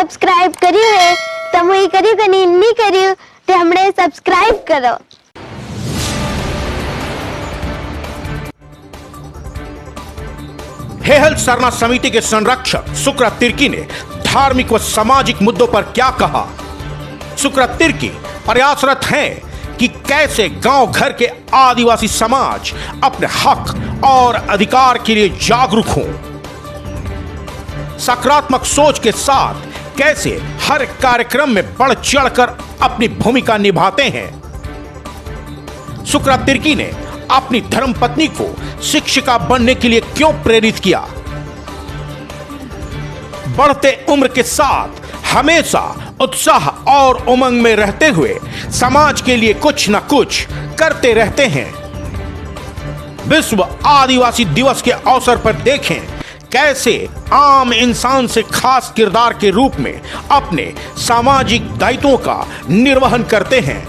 Subscribe કર્યું હે તમે કર્યું કે નહીં કર્યું તે હમણે સબ્સક્રાઇબ કરો। हेहल सरना समिति के संरक्षक सुकरत तिर्की ने धार्मिक व सामाजिक मुद्दों पर क्या कहा। सुकरत तिर्की प्रयासरत हैं कि कैसे गांव घर के आदिवासी समाज अपने हक और अधिकार के लिए जागरूक हों। सकारात्मक सोच के साथ कैसे हर कार्यक्रम में बढ़ चढ़कर अपनी भूमिका निभाते हैं। सुकरत तिर्की ने अपनी धर्मपत्नी को शिक्षिका बनने के लिए क्यों प्रेरित किया। बढ़ते उम्र के साथ हमेशा उत्साह और उमंग में रहते हुए समाज के लिए कुछ न कुछ करते रहते हैं। विश्व आदिवासी दिवस के अवसर पर देखें कैसे आम इंसान से खास किरदार के रूप में अपने सामाजिक दायित्वों का निर्वहन करते हैं।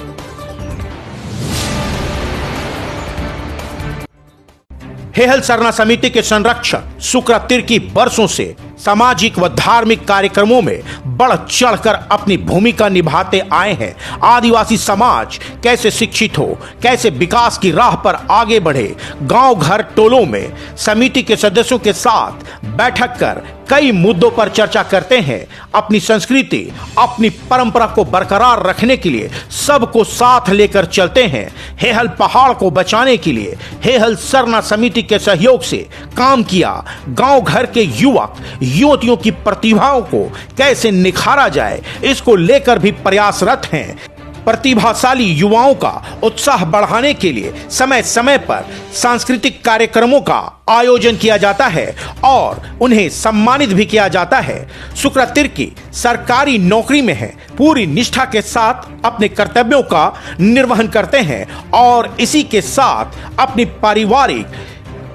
हेहल सरना समिति के संरक्षक सुकरत तिर्की वर्षों से सामाजिक व धार्मिक कार्यक्रमों में बढ़ चढ़कर अपनी भूमिका निभाते आए हैं। आदिवासी समाज कैसे शिक्षित हो, कैसे विकास की राह पर आगे बढ़े, गांव घर टोलों में समिति के सदस्यों के साथ बैठक कर कई मुद्दों पर चर्चा करते हैं। अपनी संस्कृति, अपनी परंपरा को बरकरार रखने के लिए सबको साथ लेकर चलते हैं। हेहल पहाड़ को बचाने के लिए हेहल सरना समिति के सहयोग से काम किया। गांव घर के युवक युवतियों की प्रतिभाओं को कैसे निखारा जाए, इसको लेकर भी प्रयासरत हैं। प्रतिभाशाली युवाओं का उत्साह बढ़ाने के लिए समय समय पर सांस्कृतिक कार्यक्रमों का आयोजन किया जाता है और उन्हें सम्मानित भी किया जाता है। सुकरत तिर्की सरकारी नौकरी में है, पूरी निष्ठा के साथ अपने कर्तव्यों का निर्वहन करते हैं और इसी के साथ अपनी पारिवारिक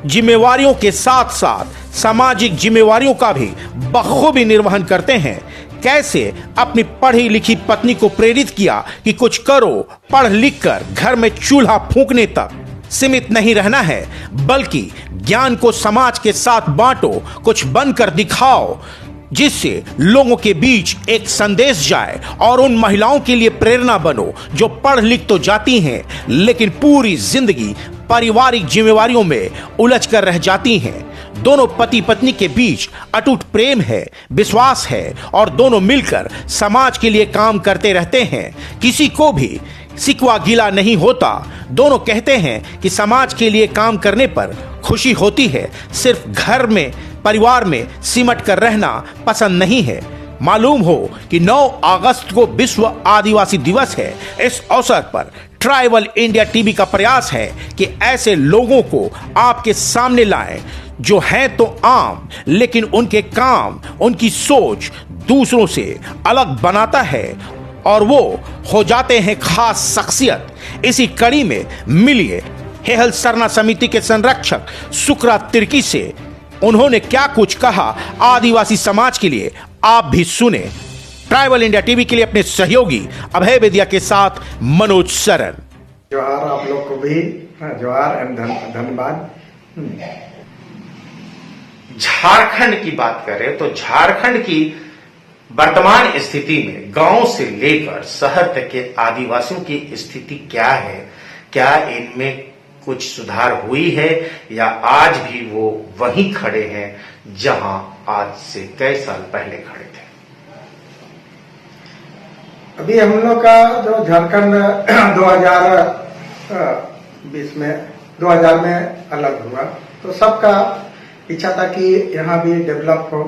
जिम्मेवारियों के साथ साथ सामाजिक जिम्मेवारियों का भी बखूबी निर्वहन करते हैं। कैसे अपनी पढ़ी लिखी पत्नी को प्रेरित किया कि कुछ करो, पढ़ लिख कर घर में चूल्हा फूंकने तक सीमित नहीं रहना है, बल्कि ज्ञान को समाज के साथ बांटो, कुछ बनकर दिखाओ, जिससे लोगों के बीच एक संदेश जाए और उन महिलाओं के लिए प्रेरणा बनो जो पढ़ लिख तो जाती हैं लेकिन पूरी जिंदगी पारिवारिक जिम्मेवारियों में उलझ कर रह जाती हैं। दोनों पति पत्नी के बीच अटूट प्रेम है, विश्वास है और दोनों मिलकर समाज के लिए काम करते रहते हैं। किसी को भी सिकवा गिला नहीं होता। दोनों कहते हैं कि समाज के लिए काम करने पर खुशी होती है, सिर्फ घर में परिवार में सिमट कर रहना पसंद नहीं है। मालूम हो कि 9 अगस्त को विश्व आदिवासी दिवस है। इस अवसर पर ट्राइबल इंडिया टीवी का प्रयास है कि ऐसे लोगों को आपके सामने लाएं जो हैं तो आम, लेकिन उनके काम, उनकी सोच दूसरों से अलग बनाता है और वो हो जाते हैं खास शख्सियत। इसी कड़ी में मिलिए हेहल सरना समिति के संरक्षक सुकरत तिर्की से। उन्होंने क्या कुछ कहा आदिवासी समाज के लिए, आप भी सुने। ट्राइबल इंडिया टीवी के लिए अपने सहयोगी अभय बेदिया के साथ मनोज सरन। जोहार आप लोग को भी, जोहार एंड धन्यवाद। झारखंड की बात करें तो झारखंड की वर्तमान स्थिति में गांव से लेकर शहर तक के आदिवासियों की स्थिति क्या है? क्या इनमें कुछ सुधार हुई है या आज भी वो वहीं खड़े हैं जहां आज से कई साल पहले खड़े थे? अभी हम लोग का जो झारखंड 2000 में अलग हुआ तो सबका इच्छा था कि यहाँ भी डेवलप हो।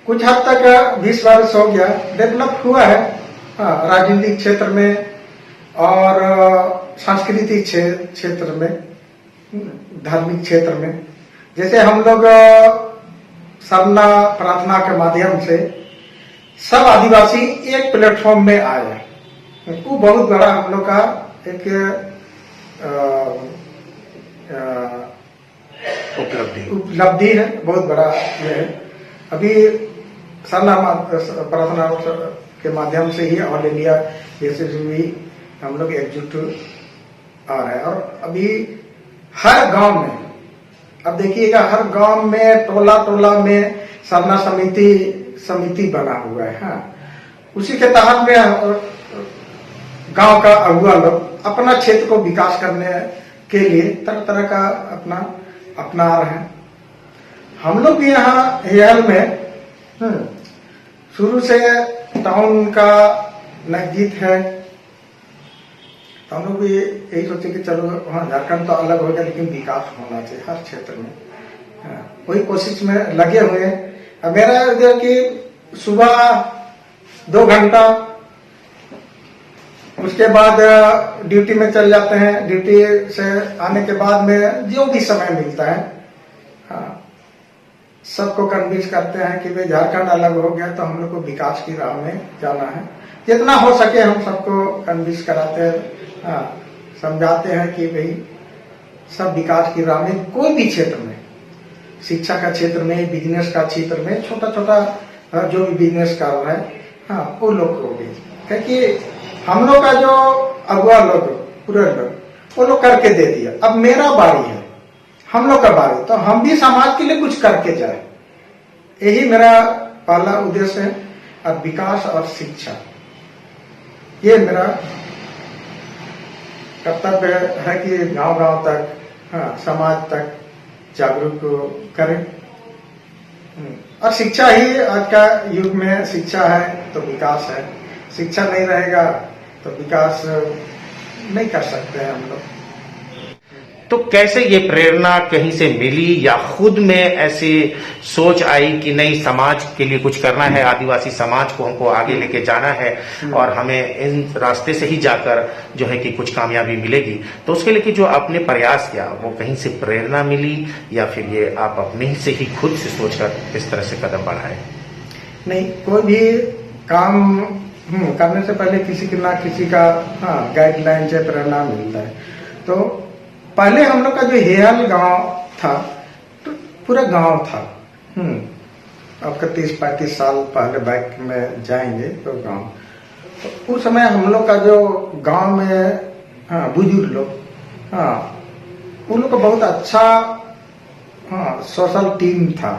कुछ हद तक 20 वर्ष हो गया, डेवलप हुआ है राजनीतिक क्षेत्र में और सांस्कृतिक क्षेत्र में, धार्मिक क्षेत्र में। जैसे हम लोग सरना प्रार्थना के माध्यम से सब आदिवासी एक प्लेटफॉर्म में आए, वो बहुत बड़ा हम लोग का एक उपलब्धि है, बहुत बड़ा ये है। अभी सरना प्रार्थना के माध्यम से ही ऑल इंडिया बेसिस भी हम लोग एकजुट आ रहे हैं। और अभी हर गांव में, अब देखिएगा हर गांव में टोला टोला में सरना समिति समिति बना हुआ है। हाँ, उसी के तहत में गांव का अगुआ लोग अपना क्षेत्र को विकास करने के लिए तरह तरह का अपना रहे हैं। हम लोग भी यहाँ हेयल में शुरू से टाउन का नजदीक है, तो हम लोग भी यही सोचे कि चलो हाँ, झारखंड तो अलग हो गया लेकिन विकास होना चाहिए हर क्षेत्र में। वही कोशिश में लगे हुए हैं। अब मेरा इधर कि सुबह 2 घंटा, उसके बाद ड्यूटी में चल जाते हैं। ड्यूटी से आने के बाद में जो भी समय मिलता है, हाँ, सबको कन्विंस करते हैं कि भाई झारखंड अलग हो गया तो हम लोग को विकास की राह में जाना है। जितना हो सके हम सबको कन्विंस कराते हैं, हाँ, समझाते हैं कि भाई सब विकास की राह में, कोई भी क्षेत्र में, शिक्षा का क्षेत्र में, बिजनेस का क्षेत्र में, छोटा छोटा जो भी बिजनेस कर रहा है, हाँ, वो लोग को भी, क्योंकि हम लोग का जो अगुआ लोग पूरे लोग वो लोग करके दे दिया, अब मेरा बारी है, हम लोग का बारी, तो हम भी समाज के लिए कुछ करके जाए। यही मेरा पहला उद्देश्य है। और विकास और शिक्षा, ये मेरा कर्तव्य है कि गांव गांव तक, हाँ, समाज तक जागरूक करें। और शिक्षा ही आज का युग में, शिक्षा है तो विकास है। शिक्षा नहीं रहेगा तो विकास नहीं कर सकते हैं हम लोग। तो कैसे ये प्रेरणा कहीं से मिली, या खुद में ऐसी सोच आई कि नहीं, समाज के लिए कुछ करना है, आदिवासी समाज को हमको आगे लेके जाना है और हमें इन रास्ते से ही जाकर जो है कि कुछ कामयाबी मिलेगी? तो उसके लिए कि जो आपने प्रयास किया वो कहीं से प्रेरणा मिली, या फिर ये आप अपने ही से ही खुद से सोचकर इस तरह से कदम बढ़ाए? नहीं, कोई भी काम करने से पहले किसी का हाँ, गाइडलाइन से प्रेरणा मिलता है। तो पहले हम लोग का जो हेयल गांव था, तो पूरा गांव था। अब 30-35 साल पहले बैक में जाएंगे तो गांव, तो उस समय हम लोग का जो गांव में, हाँ, बुजुर्ग लोग, हाँ, उन लोग का बहुत अच्छा, हाँ, सोशल टीम था।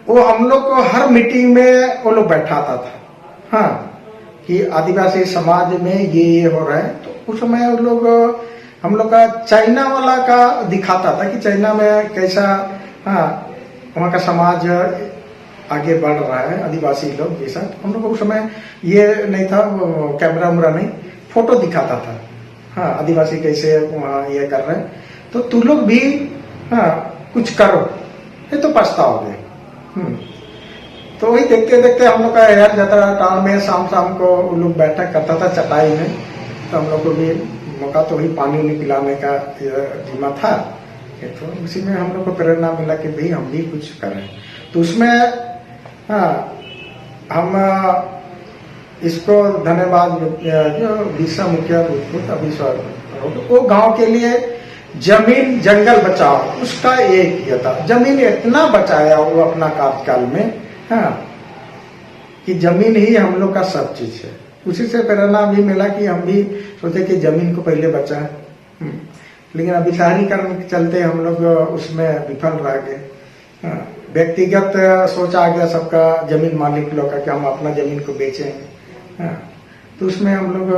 वो हम लोग को हर मीटिंग में वो लोग बैठाता था, हाँ, कि आदिवासी समाज में ये हो रहा है। तो उस समय वो लोग हम लोग का चाइना वाला का दिखाता था कि चाइना में कैसा, हाँ, वहाँ का समाज आगे बढ़ रहा है, आदिवासी लोग जैसा। हम लोग को उस समय ये नहीं था, कैमरा उमरा नहीं, फोटो दिखाता था, हाँ, आदिवासी कैसे वहाँ ये कर रहे हैं, तो तू लोग भी, हाँ, कुछ करो, ये तो पछताओगे। तो वही देखते देखते हम लोग का यार जाता टाउन में, शाम शाम को वो लोग बैठक करता था चटाई में, तो हम लोग को भी मौका, तो वही पानी उन्हें पिलाने का जिम्मा था। तो उसी में हम लोग को प्रेरणा मिला कि भाई हम भी कुछ करें। तो उसमें, हाँ, हम इसको धन्यवाद जो बिरसा मुखिया वो गांव के लिए जमीन जंगल बचाओ, उसका एक किया था। जमीन इतना बचाया वो अपना कार्यकाल में, हाँ, कि जमीन ही हम लोग का सब चीज है। उसी से प्रेरणा भी मिला कि हम भी सोचे कि जमीन को पहले बचाएं। लेकिन अभी शहरीकरण के चलते हम लोग उसमें विफल रह गए। हाँ, व्यक्तिगत सोच आ गया सबका, जमीन मालिक लोग का, कि हम अपना जमीन को बेचेंगे। हाँ, तो उसमें हम लोग,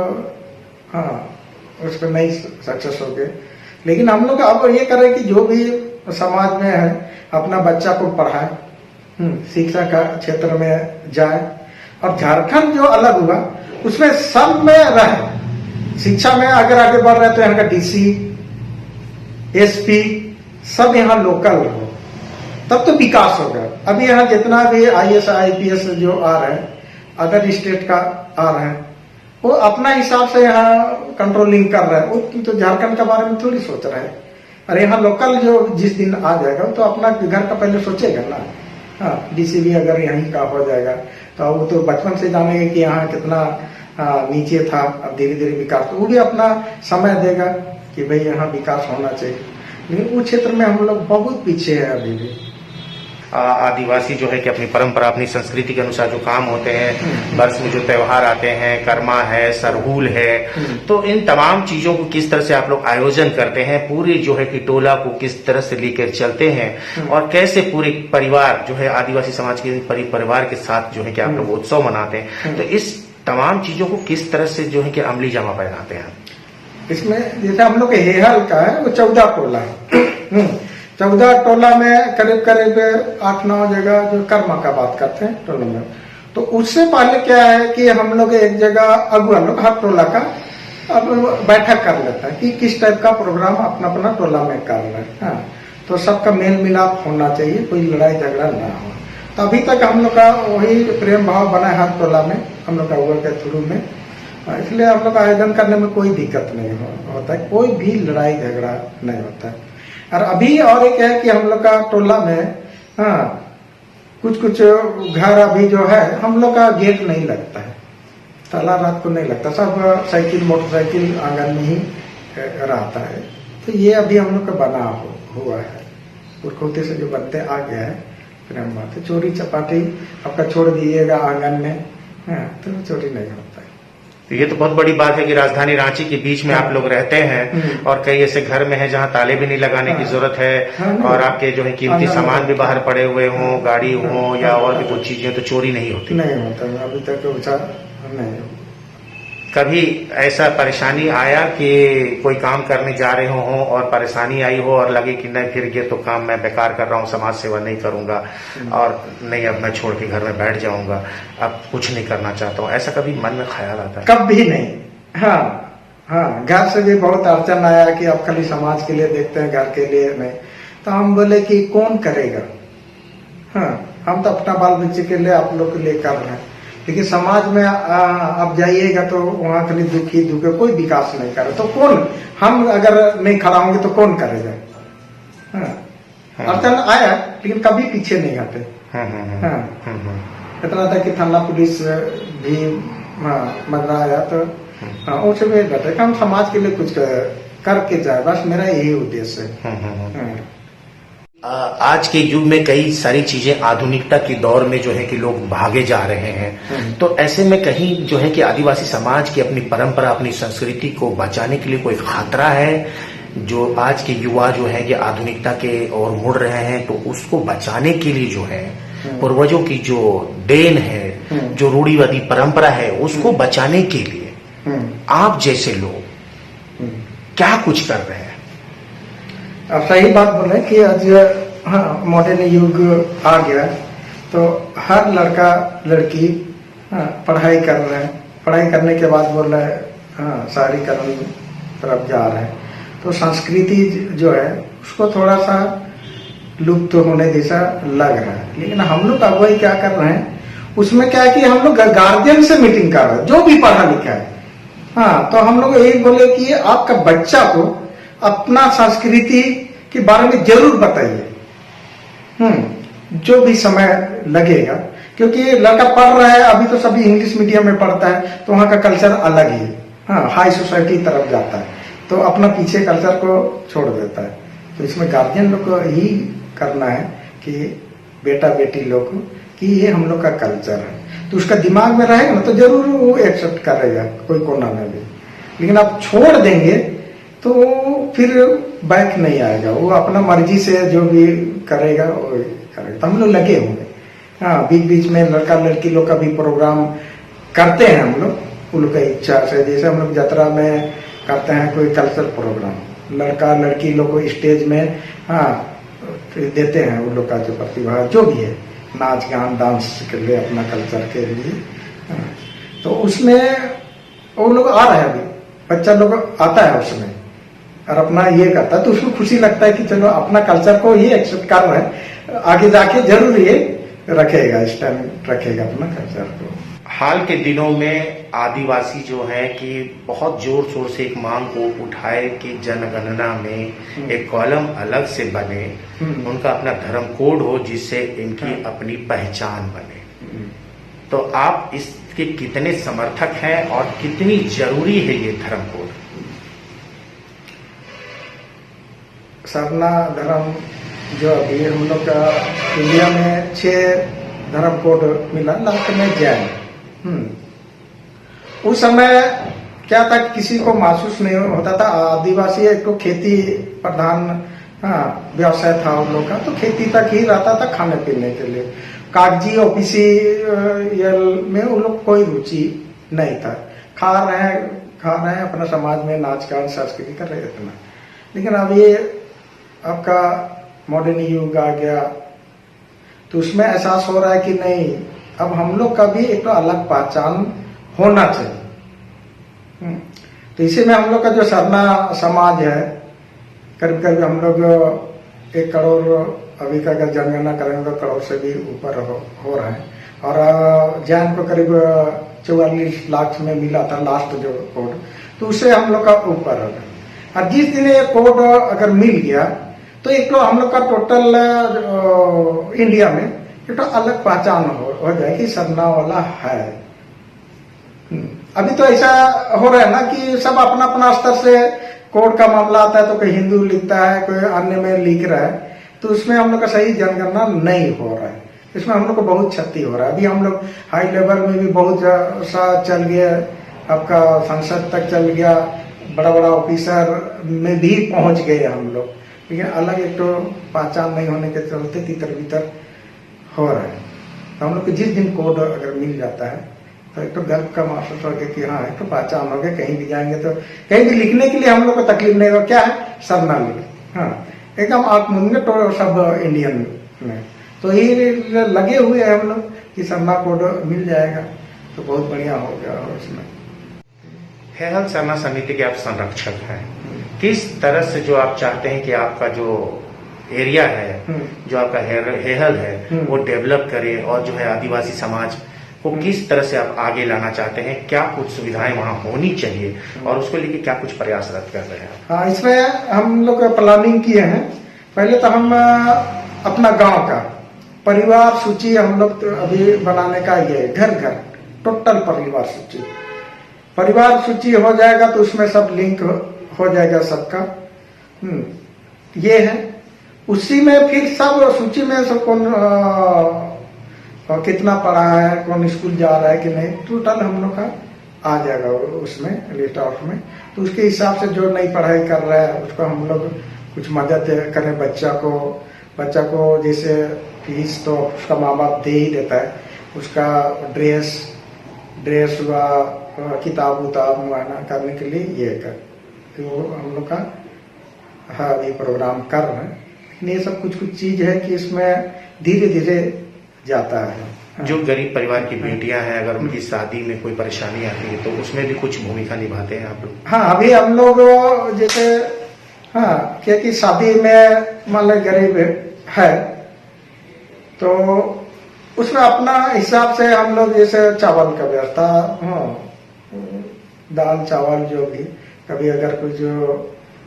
हाँ, उस पर नहीं सक्सेस हो गए। लेकिन हम लोग अब ये करें कि जो भी समाज में है अपना बच्चा को पढ़ाए, शिक्षा का क्षेत्र में जाए। और झारखंड जो अलग हुआ उसमें सब में रहे। शिक्षा में अगर आगे बढ़ रहे तो यहाँ का डीसी, एसपी सब यहाँ लोकल हो, तब तो विकास होगा। अभी यहाँ जितना भी आईएएस आईपीएस जो आ रहे हैं, अदर स्टेट का आ रहे हैं, वो अपना हिसाब से यहाँ कंट्रोलिंग कर रहे हैं। वो तो झारखंड के बारे में थोड़ी सोच रहे हैं। और यहाँ लोकल जो जिस दिन आ जाएगा तो अपना घर का पहले सोचेगा ना। हाँ, डीसी भी अगर यहीं का हो जाएगा तो वो तो बचपन से जानेंगे कि यहाँ कितना नीचे था, अब धीरे धीरे विकास, तो वो भी अपना समय देगा कि भाई यहाँ विकास होना चाहिए। लेकिन उस क्षेत्र में हम लोग बहुत पीछे है अभी भी। आदिवासी जो है कि अपनी परंपरा अपनी संस्कृति के अनुसार जो काम होते हैं, वर्ष में जो त्योहार आते हैं, कर्मा है, सरहूल है, तो इन तमाम चीजों को किस तरह से आप लोग आयोजन करते हैं, पूरे जो है कि टोला को किस तरह से लेकर चलते हैं और कैसे पूरे परिवार जो है आदिवासी समाज के परिवार के साथ जो है कि आप लोग उत्सव मनाते हैं, तो इस तमाम चीजों को किस तरह से जो है कि अमली जामा पहनाते हैं? इसमें जैसे हम लोग के हेहल का है वो 14 टोला है। 14 टोला में करीब करीब 8-9 जगह जो कर्मा का बात करते हैं टोला में। तो उससे पहले क्या है कि हम लोग एक जगह अगुआ लोग हर टोला का अब बैठक कर लेता है कि किस टाइप का प्रोग्राम अपना अपना टोला में करना है। हाँ, तो सबका मेल मिलाप होना चाहिए, कोई लड़ाई झगड़ा ना हो। तो अभी तक हम लोग का वही प्रेम भाव बना है हर टोला में हम लोग का अगुआ के थ्रू में, इसलिए हम लोग आयोजन करने में कोई दिक्कत नहीं होता है, कोई भी लड़ाई झगड़ा नहीं होता है। और अभी और एक है कि हम लोग का टोला में कुछ घर अभी जो है हम लोग का गेट नहीं लगता है, ताला रात को नहीं लगता, सब साइकिल मोटरसाइकिल आंगन में ही रहता है। तो ये अभी हम लोग का बना हुआ है, पुरखौती से जो बनते आ गया है, फिर हम बात है चोरी चपाटी आपका छोड़ दीजिएगा आंगन में, तो चोरी नहीं होता है। तो ये तो बहुत बड़ी बात है कि राजधानी रांची के बीच में आप लोग रहते हैं और कई ऐसे घर में है जहां ताले भी नहीं लगाने की जरूरत है और आपके जो है कीमती सामान भी बाहर पड़े हुए हों, गाड़ी हो या और भी कुछ चीजें, तो चोरी नहीं होती? नहीं होता, अभी तक नहीं। कभी ऐसा परेशानी आया कि कोई काम करने जा रहे हो और परेशानी आई हो और लगे कि नहीं फिर ये तो काम मैं बेकार कर रहा हूँ, समाज सेवा नहीं करूंगा और नहीं अब मैं छोड़ के घर में बैठ जाऊंगा, अब कुछ नहीं करना चाहता हूँ, ऐसा कभी मन में ख्याल आता है? कभी नहीं। हाँ, घर से भी बहुत अड़चन आया कि अब खाली समाज के लिए देखते हैं, घर के लिए नहीं। तो हम बोले कि कौन करेगा, हम तो अपना बाल बच्चे के लिए आप लोग के लिए कर रहे हैं, लेकिन समाज में आप जाइएगा तो वहां खाली दुखी कोई विकास नहीं करे, तो कौन, हम अगर नहीं खड़ा होंगे तो कौन करेगा? अड़चन आया लेकिन कभी पीछे नहीं हटे। इतना था कि थाना पुलिस भी मदरा आया तो उनसे भी डटे हम समाज के लिए कुछ करके जाए, बस मेरा यही उद्देश्य है। आज के युग में कई सारी चीजें आधुनिकता के दौर में जो है कि लोग भागे जा रहे हैं, तो ऐसे में कहीं जो है कि आदिवासी समाज की अपनी परंपरा अपनी संस्कृति को बचाने के लिए कोई खतरा है? जो आज के युवा जो है कि आधुनिकता के ओर मुड़ रहे हैं, तो उसको बचाने के लिए जो है पूर्वजों की जो देन है, जो रूढ़िवादी परंपरा है, उसको बचाने के लिए आप जैसे लोग क्या कुछ कर रहे हैं? अब सही बात बोले कि आज मॉडर्न युग आ गया, तो हर लड़का लड़की पढ़ाई कर रहे हैं, पढ़ाई करने के बाद बोल रहे हैं शहरीकरण तरफ जा रहे हैं, तो संस्कृति जो है उसको थोड़ा सा लुप्त होने जैसा लग रहा है। लेकिन हम लोग अगुवाई क्या कर रहे हैं, उसमें क्या है कि हम लोग गार्जियन से मीटिंग कर रहे हैं, जो भी पढ़ा लिखा है। तो हम लोग यही बोले कि आपका बच्चा को अपना संस्कृति के बारे में जरूर बताइए, जो भी समय लगेगा, क्योंकि लड़का पढ़ रहा है अभी तो सभी इंग्लिश मीडियम में पढ़ता है, तो वहाँ का कल्चर अलग ही है, हाई सोसाइटी तरफ जाता है, तो अपना पीछे कल्चर को छोड़ देता है। तो इसमें गार्जियन लोग को यही करना है कि बेटा बेटी लोग को कि ये हम लोग का कल्चर है, तो उसका दिमाग में रहेगा ना तो जरूर वो एक्सेप्ट करेगा कोई कोना में भी। लेकिन आप छोड़ देंगे तो फिर बैक नहीं आएगा, वो अपना मर्जी से जो भी करेगा वो करेगा। तो हम लोग लगे होंगे, बीच बीच में लड़का लड़की लोग का भी प्रोग्राम करते हैं हम लोग, उन लोग का इच्छा से। जैसे हम लोग यात्रा में करते हैं कोई कल्चर प्रोग्राम, लड़का लड़की लोग को स्टेज में देते हैं, उन लोग का जो प्रतिभा जो भी है, नाच गान डांस के लिए अपना कल्चर के लिए, तो उसमें वो लोग आ रहे हैं, अभी बच्चा लोग आता है उसमें और अपना ये करता है, तो उसको खुशी लगता है कि चलो अपना कल्चर को ये एक्सेप्ट कर रहे हैं, आगे जाके जरूर ये रखेगा, स्टैंड रखेगा अपना कल्चर को। हाल के दिनों में आदिवासी जो है कि बहुत जोर शोर से एक मांग को उठाए कि जनगणना में एक कॉलम अलग से बने, उनका अपना धर्म कोड हो जिससे इनकी अपनी पहचान बने। तो आप इसके कितने समर्थक हैं और कितनी जरूरी है ये धर्म कोड? सरना धर्म जो अभी हम लोग का इंडिया में 6 धर्म कोड मिला, लास्ट में जैन। उस समय क्या था, किसी को महसूस नहीं होता था। आदिवासी एक तो खेती प्रधान व्यवसाय था उन लोग का, तो खेती तक ही रहता था खाने पीने के लिए। कागजी ऑफिसियल में उन लोग कोई रुचि नहीं था। खा रहे हैं अपना समाज में नाच गान संस्कृति कर रहे इतना। लेकिन अब ये आपका मॉडर्न युग आ गया, तो उसमें एहसास हो रहा है कि नहीं, अब हम लोग का भी एक तो अलग पहचान होना चाहिए। तो इसी में हम लोग का जो सरना समाज है, करीब करीब हम लोग 1 करोड़, अभी का अगर जनगणना करेंगे तो करोड़ से भी ऊपर हो रहा है। और जैन को करीब 44 लाख में मिला था लास्ट जो कोड, तो उससे हम लोग का ऊपर हो गया। और जिस दिन ये कोड अगर मिल गया तो एक तो हम लोग का टोटल इंडिया में एक तो अलग पहचान हो जाए कि सरना वाला है। अभी तो ऐसा हो रहा है ना कि सब अपना अपना स्तर से कोड का मामला आता है, तो कोई हिंदू लिखता है, कोई अन्य में लिख रहा है, तो उसमें हम लोग का सही जनगणना नहीं हो रहा है। इसमें हम लोग को बहुत क्षति हो रहा है। अभी हम लोग हाई लेवल में भी बहुत सा चल गया, आपका संसद तक चल गया, बड़ा बड़ा ऑफिसर में भी पहुंच गए हम लोग, लेकिन अलग एक तो पहचान नहीं होने के चलते तितर बितर हो रहा है। तो हम लोग को जिस दिन कोड अगर मिल जाता है तो एक तो गर्व का महसूस हो गया कि हाँ एक तो पहचान हो गया। कहीं भी जाएंगे तो कहीं भी लिखने के लिए हम लोग को तकलीफ नहीं होगा। क्या है, सरना लिखे, हाँ एकदम आंख मूंद तो सब इंडियन में, तो ये लगे हुए हैं हम लोग कि सरना कोड मिल जाएगा तो बहुत बढ़िया हो गया। और उसमें हेहल सरना समिति के आप संरक्षक हैं, किस तरह से जो आप चाहते हैं कि आपका जो एरिया है, जो आपका हेहल है, वो डेवलप करे, और जो है आदिवासी समाज को किस तरह से आप आगे लाना चाहते हैं? क्या कुछ सुविधाएं वहां होनी चाहिए और उसको लेके क्या कुछ प्रयासरत कर रहे हैं? हाँ, इसमें हम लोग प्लानिंग किए हैं। पहले तो हम अपना गांव का परिवार सूची हम लोग तो अभी बनाने का ये घर घर टोटल परिवार सूची हो जाएगा, तो उसमें सब लिंक हो जाएगा सबका। ये है, उसी में फिर सब सूची में सब कौन कितना पढ़ा है, कौन स्कूल जा रहा है कि नहीं, टोटल हम लोग का आ जाएगा उसमें लिस्ट आउट में। तो उसके हिसाब से जो नई पढ़ाई कर रहा है उसको हम लोग कुछ मदद करें। बच्चा को जैसे फीस तो उसका माँ बाप दे ही देता है, उसका ड्रेस हुआ, किताब उताब मुआयना करने के लिए ये कर, तो हम लोग का हाँ ये प्रोग्राम कर रहे हैं। लेकिन ये सब कुछ चीज है कि इसमें धीरे धीरे जाता है। जो गरीब परिवार की बेटियां हैं, अगर उनकी शादी में कोई परेशानी आती है तो उसमें भी कुछ भूमिका निभाते हैं आप लोग? हाँ, अभी हम लोग जैसे हाँ क्योंकि शादी में मान लो गरीब है तो उसमें अपना हिसाब से हम लोग जैसे चावल का व्यवस्था, दाल चावल जो भी, कभी अगर कुछ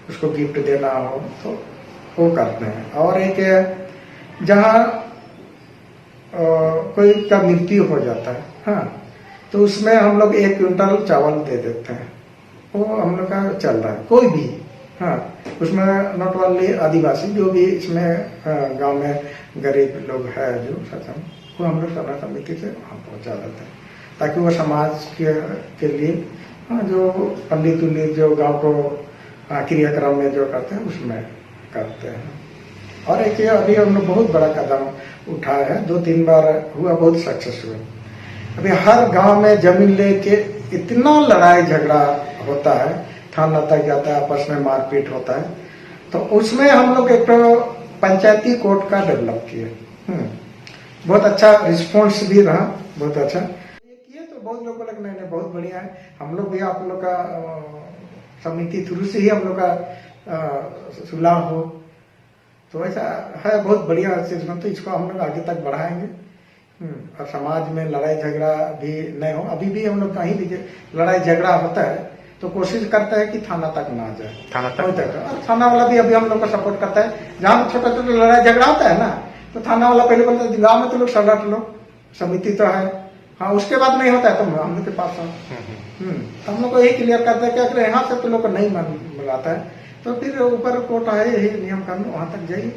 उसको गिफ्ट देना हो तो वो करते हैं। और एक जहाँ कोई का मृत्यु हो जाता है, हाँ, तो उसमें हम लोग 1 क्विंटल चावल दे देते हैं। वो हम लोग का चल रहा है। कोई भी हाँ, उसमें नॉट ओनली आदिवासी, जो भी इसमें गांव में गरीब लोग है जो सक्षम, वो हम लोग सरना समिति से वहाँ पहुँचा देते हैं, ताकि वो समाज के लिए जो पंडित उन्डित जो गांव को क्रियाक्रम में जो करते हैं उसमें करते हैं। और एक अभी हमने बहुत बड़ा कदम उठाया है, 2-3 बार हुआ, बहुत सक्सेस हुआ। अभी हर गांव में जमीन लेके इतना लड़ाई झगड़ा होता है, थाना तक जाता है, आपस में मारपीट होता है, तो उसमें हम लोग एक पंचायती कोर्ट का डेवलप किए। बहुत अच्छा रिस्पॉन्स भी रहा, बहुत अच्छा किए। तो बहुत लोगों को लगना नहीं बहुत बढ़िया है। हम लोग भी आप लोग का समिति थ्रू से ही हम लोग का सुलह हो, तो ऐसा है बहुत बढ़िया सिस्टम। तो इसको हम लोग आगे तक बढ़ाएंगे और समाज में लड़ाई झगड़ा भी नहीं हो। अभी भी हम लोग कहीं भी लड़ाई झगड़ा होता है तो कोशिश करते हैं कि थाना तक ना जाए, थाना तक। थाना वाला भी अभी हम लोग को सपोर्ट करता है। जहाँ छोटा छोटा लड़ाई झगड़ा होता है ना, तो थाना वाला पहले बोलता है गाँव में तो लोग सलट लो, समिति तो है, हाँ, उसके बाद नहीं होता है तो हम लोग के पास हम लोग को यही क्लियर करते हैं कि यहाँ से तो लोग को नहीं मिलाता है तो फिर ऊपर कोर्ट है, यही नियम कानून, वहां तक जाइए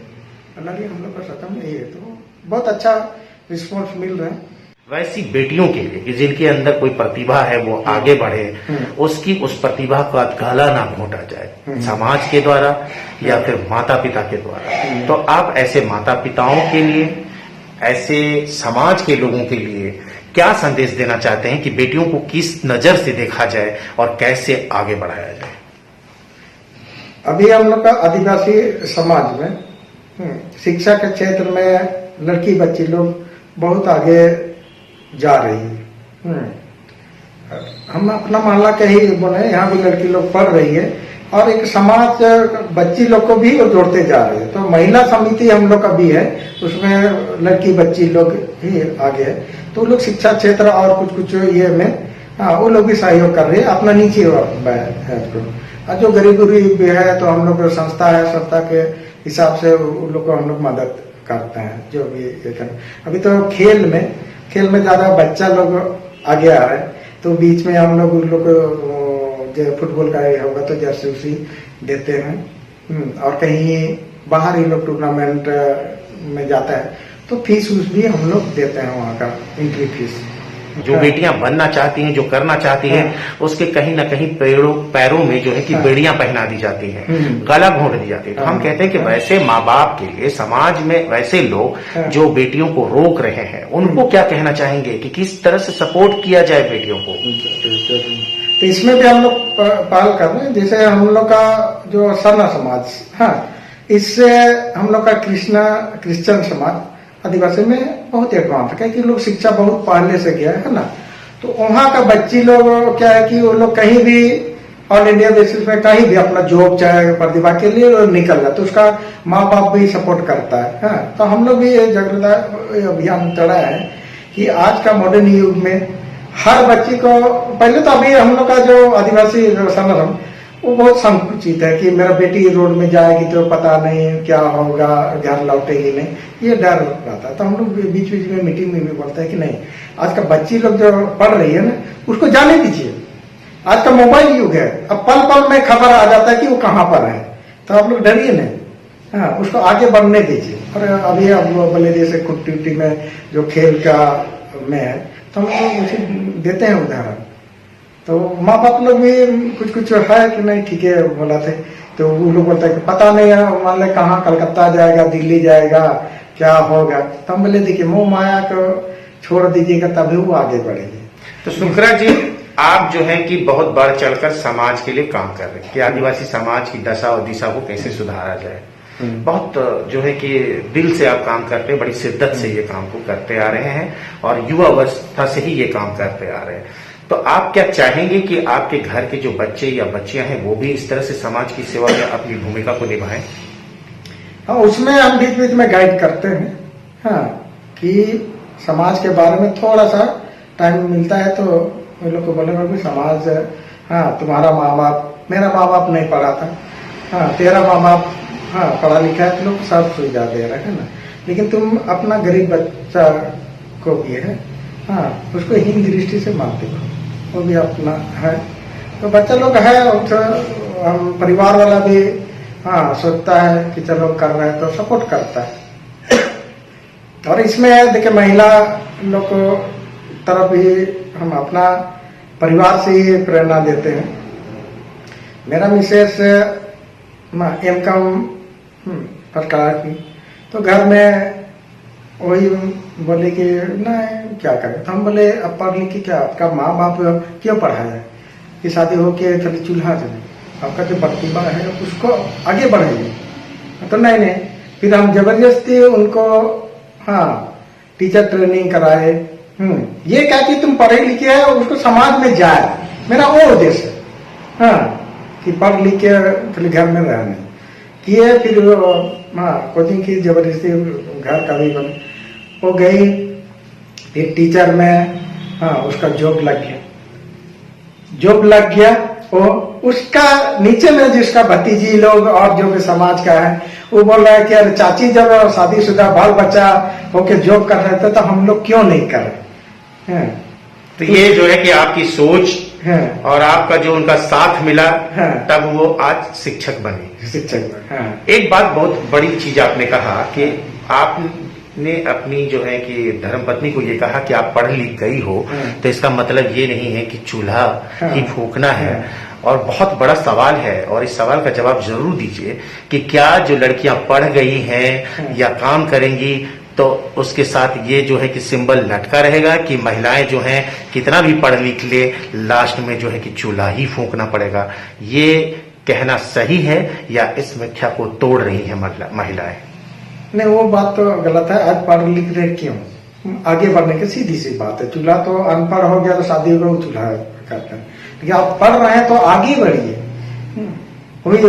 फाइनली हम लोग का सक्षम नहीं है, तो बहुत अच्छा रिस्पॉन्स मिल रहा है। वैसी बेटियों के लिए कि जिनके अंदर कोई प्रतिभा है वो आगे बढ़े, उसकी उस प्रतिभा का गला ना घोंटा जाए समाज के द्वारा या फिर माता पिता के द्वारा, तो आप ऐसे माता पिताओं के लिए, ऐसे समाज के लोगों के लिए क्या संदेश देना चाहते हैं कि बेटियों को किस नजर से देखा जाए और कैसे आगे बढ़ाया जाए? अभी हम लोग का आदिवासी समाज में शिक्षा के क्षेत्र में लड़की बच्ची लोग बहुत आगे जा रही है। हम अपना मोहल्ला के ही बोले, यहाँ भी लड़की लोग पढ़ रही है और एक समाज बच्ची लोग को भी वो जोड़ते जा रहे हैं। तो महिला समिति हम लोग का भी है, उसमें लड़की बच्ची लोग ही आगे है, तो लोग शिक्षा क्षेत्र और कुछ कुछ ये में वो लोग भी सहयोग कर रहे हैं अपना नीचे है। जो गरीब भी है तो हम लोग संस्था है, संस्था के हिसाब से उन लोग को हम लोग मदद करते हैं जो भी ये कर। अभी तो खेल में ज्यादा बच्चा लोग आगे आ रहे हैं, तो बीच में हम लोग उन लोग जो फुटबॉल का होगा तो जर्सी उसी देते हैं और कहीं बाहर ही लोग टूर्नामेंट में जाता है तो फीस भी हम लोग देते हैं, वहाँ का एंट्री फीस। जो बेटियां बनना चाहती हैं, जो करना चाहती हैं, उसके कहीं ना कहीं पैरों में जो है कि बेड़ियां पहना दी जाती हैं, गला घोंट दी जाती है। तो हम कहते हैं कि वैसे माँ बाप के लिए समाज में वैसे लोग जो बेटियों को रोक रहे हैं, उनको क्या कहना चाहेंगे कि किस तरह से सपोर्ट किया जाए बेटियों को? तो इसमें भी हम लोग पहल कर रहे हैं, जैसे हम लोग का जो सरना समाज, इससे हम लोग का क्रिश्चियन समाज आदिवासी में बहुत एडवांस है कि लोग शिक्षा बहुत पहले से गया है ना, तो वहाँ का बच्ची लोग क्या है कि वो लोग कहीं भी ऑल इंडिया बेसिस में कहीं भी अपना जॉब चाहे प्रतिभा के लिए निकल रहा, तो उसका माँ बाप भी सपोर्ट करता है। तो हम लोग भी ये जागरूकता अभियान चढ़ाया है कि आज का मॉडर्न युग में हर बच्ची को, पहले तो अभी हम लोग का जो आदिवासी संगठन वो बहुत संकुचित है कि मेरा बेटी रोड में जाएगी तो पता नहीं क्या होगा, घर लौटेगी नहीं, ये डर रहता है। तो हम लोग बीच बीच में मीटिंग में भी बोलते हैं कि नहीं, आज का बच्ची लोग जो पढ़ रही है ना उसको जाने दीजिए। आज का मोबाइल युग है, अब पल पल में खबर आ जाता है कि वो कहाँ पर है, तो आप लोग डरिए नहीं, उसको आगे बढ़ने दीजिए। और अभी अब बोले जैसे कुट्टी में जो खेल का में है तो हम लोग उसे देते हैं उदाहरण, तो माँ बाप लोग भी कुछ कुछ है कि नहीं ठीक है बोला थे, तो वो लोग बोलते हैं कि पता नहीं है, मान लें कहाँ कलकत्ता जाएगा, दिल्ली जाएगा, क्या होगा। तो हम बोले देखिए मोह माया को छोड़ दीजिएगा तभी वो आगे बढ़ेगी। तो शुक्रा जी, आप जो है कि बहुत बढ़ चढ़कर समाज के लिए काम कर रहे हैं कि आदिवासी समाज की दशा और दिशा को कैसे सुधारा जाए। बहुत जो है कि दिल से आप काम करते हैं, बड़ी शिद्दत से ये काम को करते आ रहे हैं और युवा अवस्था से ही ये काम करते आ रहे हैं। तो आप क्या चाहेंगे कि आपके घर के जो बच्चे या बच्चियां हैं वो भी इस तरह से समाज की सेवा में अपनी भूमिका को निभाएं? हाँ, उसमें हम बीच बीच में गाइड करते हैं, कि समाज के बारे में थोड़ा सा टाइम मिलता है तो उन लोग को बोलेगा कि समाज, तुम्हारा माँ बाप, मेरा माँ बाप नहीं पढ़ा था, तेरा माँ बाप पढ़ा लिखा है, तो लोग सब सुविधा दे रहे हैं ना, लेकिन तुम अपना गरीब बच्चा को भी है, उसको हीन दृष्टि से मानते हो, वो भी अपना है। तो बच्चा लोग है, हम परिवार वाला भी सोचता है कि चलो कर रहे हैं तो सपोर्ट करता है। और इसमें देखिए महिला लोग को तरफ भी हम अपना परिवार से ही प्रेरणा देते हैं। मेरा मिसेस इनकम सरकार की, तो घर में वही बोले कि नहीं क्या करें, तो हम बोले अब पढ़ लिख के क्या, आपका माँ बाप क्यों पढ़ाया कि शादी हो के चलिए चूल्हा चले, आपका जो प्रतिभा है उसको आगे बढ़ाइए। तो नहीं, फिर हम जबरदस्ती उनको टीचर ट्रेनिंग कराए, ये क्या कि तुम पढ़े लिखे है उसको समाज में जाए, मेरा वो उद्देश्य है, कि पढ़ लिख के खाली घर में रह नहीं किए। फिर कोचिंग की जबरदस्ती घर का भी बने, वो गई, फिर टीचर में उसका जॉब लग गया, वो उसका नीचे में जिसका भतीजी लोग और जो भी समाज का है वो बोल रहा है कि अरे चाची जब शादीशुदा बाल बच्चा होके जॉब कर रहे थे तो हम लोग क्यों नहीं कर रहे हैं। तो ये जो है कि आपकी सोच हाँ। और आपका जो उनका साथ मिला, हाँ। तब वो आज शिक्षक बने। शिक्षक में, हाँ। एक बात बहुत बड़ी चीज आपने कहा कि आपने अपनी जो है कि धर्मपत्नी को ये कहा कि आप पढ़ लिख गई हो, तो इसका मतलब ये नहीं है कि चूल्हा ही फूकना है। और बहुत बड़ा सवाल है, और इस सवाल का जवाब जरूर दीजिए कि क्या जो लड़कियां पढ़ गई हैं या काम करेंगी तो उसके साथ ये जो है कि सिंबल लटका रहेगा कि महिलाएं जो हैं कितना भी पढ़ लिख ले, लास्ट में जो है कि चूल्हा ही फूकना पड़ेगा। ये कहना सही है या इस मिथ्या को तोड़ रही है महिलाएं? नहीं, वो बात तो गलत है। आज पढ़ लिख रहे क्यों? आगे बढ़ने की सीधी सी बात है। चूल्हा तो अनपढ़ हो गया तो शादी हो गया, चूल्हा करते हैं। लेकिन आप पढ़ रहे हैं तो आगे बढ़िए। वही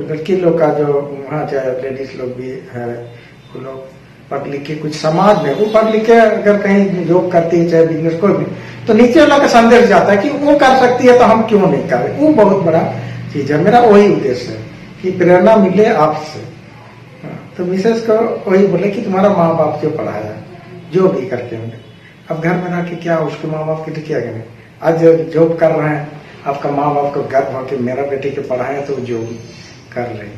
लड़की लोग का जो वहाँ चाहे लेडीज लोग भी है, वो लोग पढ़ लिख के कुछ समाज में वो पढ़ लिख के अगर कहीं जॉब करती है चाहे बिजनेस कोई भी, तो नीचे वाला का संदेश जाता है कि वो कर सकती है तो हम क्यों नहीं कर रहे। वो बहुत बड़ा चीज है। मेरा वही उद्देश्य है कि प्रेरणा मिले आपसे। तो विशेष कर वही बोले कि तुम्हारा माँ बाप जो पढ़ाया, जो भी करके होंगे, अब घर में रह के क्या उसके माँ बाप के लिए क्या करें। आज जॉब कर रहे हैं, आपका माँ बाप को गर्व हो कि मेरा बेटे के पढ़ाया तो जो भी कर रहे,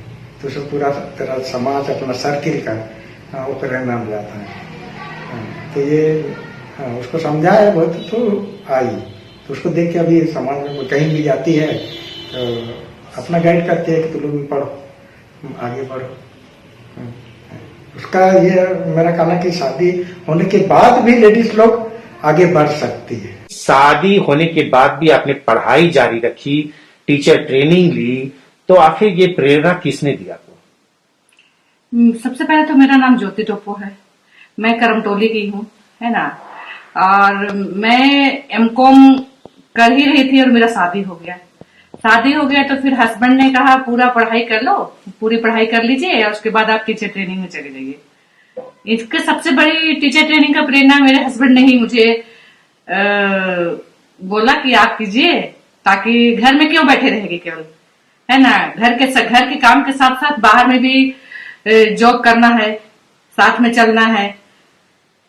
तो उसको पूरा तेरा समाज अपना सर्किल का वो प्रेरणा मिल जाता है। तो ये उसको समझाए बहुत तो आई, तो उसको देख के अभी समाज में कहीं भी जाती है तो अपना गाइड करती है कि तुम लोग भी पढ़ो, आगे बढ़ो। उसका ये मेरा कहना कि शादी होने के बाद भी लेडीज लोग आगे बढ़ सकती है। शादी होने के बाद भी आपने पढ़ाई जारी रखी, टीचर ट्रेनिंग ली, तो आखिर ये प्रेरणा किसने दिया आपको? सबसे पहले तो मेरा नाम ज्योति टोपो है। मैं करमटोली की हूँ, है ना। और मैं एमकॉम कर ही रही थी और मेरा शादी हो गया। तो फिर हस्बैंड ने कहा पूरा पढ़ाई कर लो, पूरी पढ़ाई कर लीजिए और उसके बाद आप टीचर ट्रेनिंग में चले जाइए। इसके सबसे बड़ी टीचर ट्रेनिंग का प्रेरणा मेरे हस्बैंड ने ही मुझे बोला कि आप कीजिए, ताकि घर में क्यों बैठे रहेगी केवल, है ना। घर के काम के साथ साथ बाहर में भी जॉब करना है, साथ में चलना है।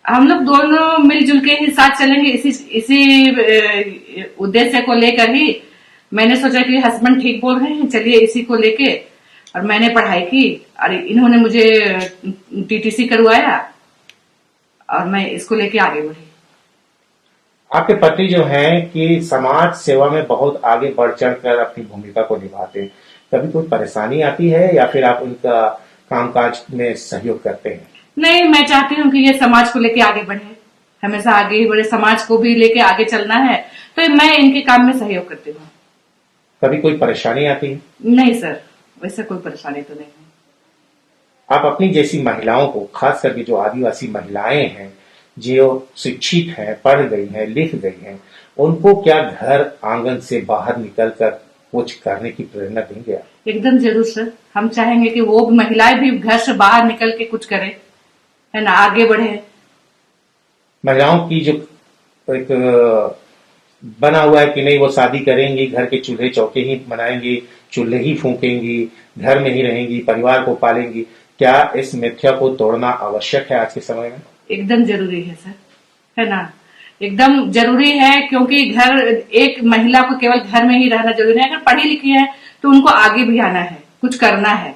हम लोग दोनों मिलजुल के ही साथ चलेंगे, इसी उद्देश्य को लेकर ही मैंने सोचा कि हस्बैंड ठीक बोल रहे हैं, चलिए इसी को लेके। और मैंने पढ़ाई की और इन्होंने मुझे टीटीसी करवाया और मैं इसको लेके आगे बढ़ी। आपके पति जो हैं कि समाज सेवा में बहुत आगे बढ़ चढ़ कर अपनी भूमिका को निभाते हैं, कभी कोई परेशानी आती है या फिर आप उनका कामकाज में सहयोग करते हैं? नहीं, मैं चाहती हूँ कि ये समाज को लेके आगे बढ़े, हमेशा आगे ही बढ़े, समाज को भी लेके आगे चलना है, तो मैं इनके काम में सहयोग करती हूँ। कभी कोई परेशानी आती है? नहीं सर, वैसे कोई परेशानी तो नहीं है। आप अपनी जैसी महिलाओं को, खास करके जो आदिवासी महिलाएं हैं जो शिक्षित हैं, पढ़ गई हैं, लिख गई हैं, उनको क्या घर आंगन से बाहर निकलकर कुछ करने की प्रेरणा देंगे आप? एकदम जरूर सर, हम चाहेंगे कि वो महिलाएं भी घर से बाहर निकल के कुछ करें, है ना, आगे बढ़े। महिलाओं की जो एक बना हुआ है कि नहीं वो शादी करेंगी, घर के चूल्हे चौके ही बनाएंगी, चूल्हे ही फूकेंगी, घर में ही रहेंगी, परिवार को पालेंगी, क्या इस मिथ्या को तोड़ना आवश्यक है आज के समय में? एकदम जरूरी है सर, है ना, एकदम जरूरी है। क्योंकि घर, एक महिला को केवल घर में ही रहना जरूरी है। अगर पढ़ी लिखी है तो उनको आगे भी आना है, कुछ करना है।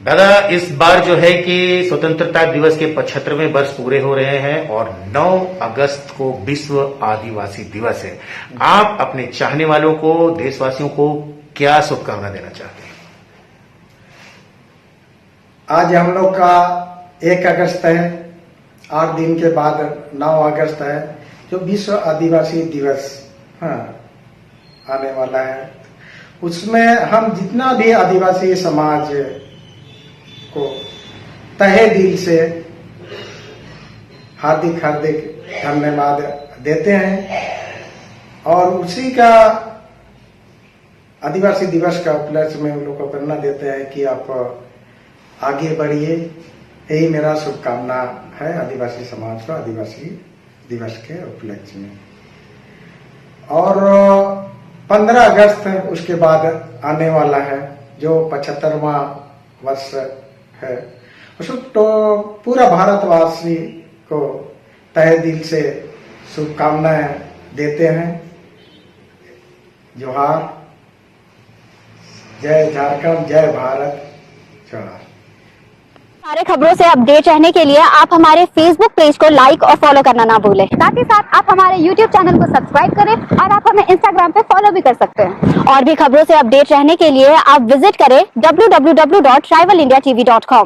दादा, इस बार जो है कि स्वतंत्रता दिवस के 75वें वर्ष पूरे हो रहे हैं और 9 अगस्त को विश्व आदिवासी दिवस है। आप अपने चाहने वालों को, देशवासियों को क्या शुभकामना देना चाहते हैं? आज हम लोग का 1 अगस्त है, 8 दिन के बाद 9 अगस्त है, जो विश्व आदिवासी दिवस आने वाला है। उसमें हम जितना भी आदिवासी समाज को तहे दिल से हार्दिक धन्यवाद देते हैं और उसी का आदिवासी दिवस का उपलक्ष्य में उन लोगों को प्रेरणा देते हैं कि आप आगे बढ़िए। यही मेरा शुभकामना है आदिवासी समाज को आदिवासी दिवस के उपलक्ष्य में। और 15 अगस्त उसके बाद आने वाला है, जो 75वां वर्ष है। उसको तो पूरा भारतवासी को तहे दिल से शुभकामनाएं देते हैं जोहार, जय झारखंड, जय भारत, जोहार। सारे खबरों से अपडेट रहने के लिए आप हमारे फेसबुक पेज को लाइक और फॉलो करना ना भूलें। साथ ही साथ आप हमारे यूट्यूब चैनल को सब्सक्राइब करें और आप हमें इंस्टाग्राम पे फॉलो भी कर सकते हैं। और भी खबरों से अपडेट रहने के लिए आप विजिट करें www.tribalindiatv.com।